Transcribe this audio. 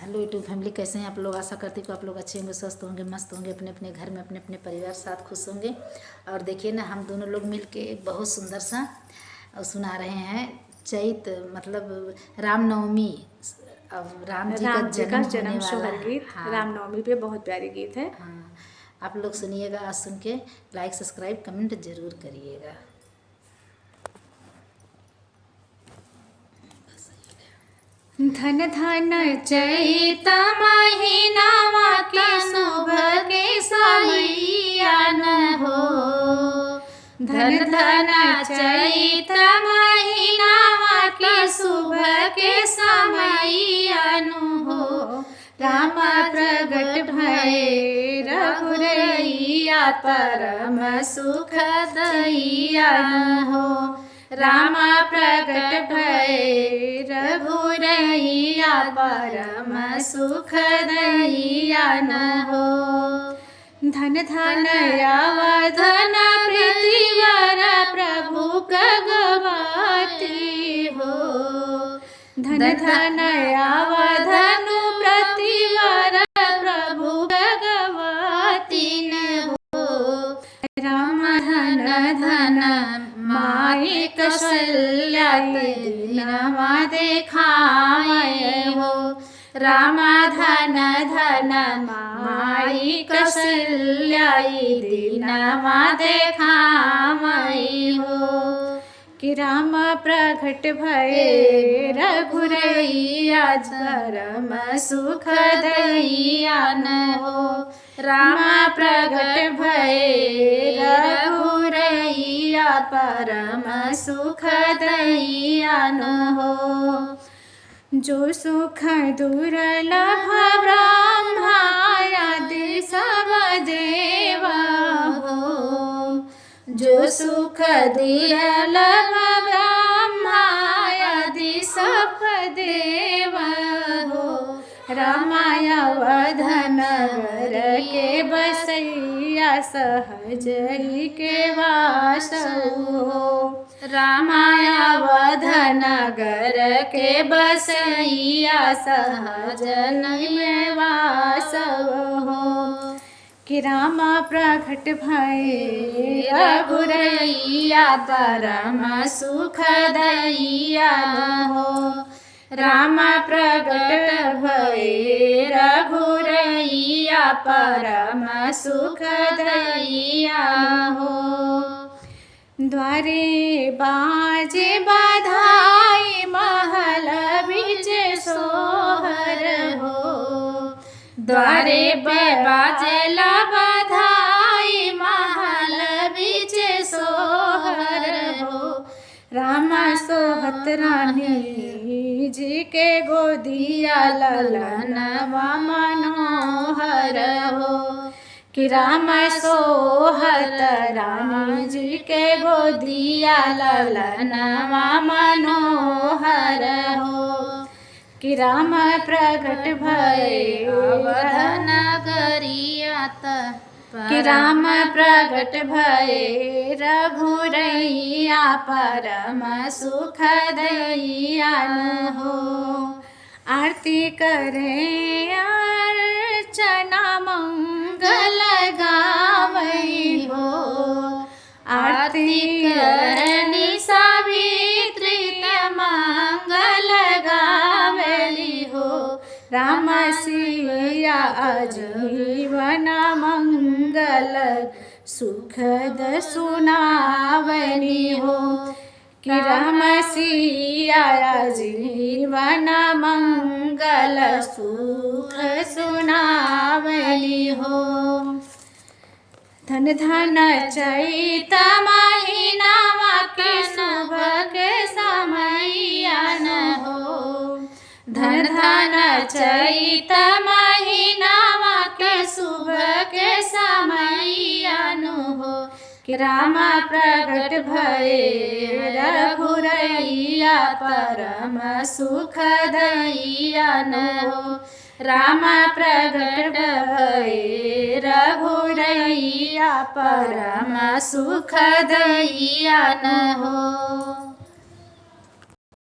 Hello YouTube family, कैसे हैं आप लोग। आशा करती हूँ कि आप लोग अच्छे होंगे, स्वस्थ होंगे, मस्त होंगे, अपने अपने घर में अपने अपने परिवार साथ खुश होंगे। और देखिए ना, हम दोनों लोग मिलके एक बहुत सुंदर सा सुना रहे हैं चैत मतलब रामनवमी। अब राम जी का जन्म होने वाला है। गीत हाँ, रामनवमी पे बहुत प्यारी गीत है। हाँ, आप लोग सुनिएगा। आज सुन के लाइक सब्सक्राइब कमेंट जरूर करिएगा। धन धन चैत महीनावा के शुभ के सैयान हो। धन धन चैत महीनावा के शुभ के समैयान हो। राम प्रगट भये रघुरैया परम सुख दैयान हो। राम प्रगट भये रघुरैया परम सुख दैयान हो। धन धन अवधन पृथ्वीवर प्रभु गवाती हो। धन धन अवधन पृथ्वीवर प्रभु गवाती हो। राम धन धन माई कौशल्या दीनवा देखाए हो। राम धन धन माई कौशल्या दीनवा देखाए हो। कि राम प्रगट भये रघुरैया परम सुख दैयान हो। राम प्रगट भये रघुरैया परम सुख दैयान हो। जो सुख दुर्लभ ब्रह्मादि सब देवा हो। जो सुख दुर्लभ ब्रह्मादि सब देवा हो। रामावधन नगर के बसैया सहज ही के वास हो। रामावधन नगर के बसैया सहज में वास हो। कि राम प्रगट भये रघुरैया परम सुख दैयान हो। राम प्रगट भये रघुरैया परम सुख दैयान हो। द्वारे बाजे बधाई महल बीच सोहर हो। द्वारे बाजेला बधाई महल बीच सोहर हो। राम सोहत रानी जी के गोदिया ललनवा मनोहर हो। कि राम सोहत रानी जी के गोदिया ललनवा मनोहर हो। कि राम प्रगट भये अवधन नगरिया कि राम प्रगट भये रघुरैया परम सुख दैयान हो। आरती करे अर्चना मंगल गावई हो। आरती करनी सावित्री मंगल गावली हो। राम सिया आजीवन मंगल सुखद सुनावनी हो। कि राम सिया आजीवन मंगल सुख सुनावनी हो। धन धन चैत महीनावा के शुभ के समैयान हो। धन धन चैत महीनावा के शुभ के समैयान हो। कि राम प्रगट भये रघुरैया परम सुख दैयान हो। राम प्रगट भये रघुरैया परम सुख दैयान हो।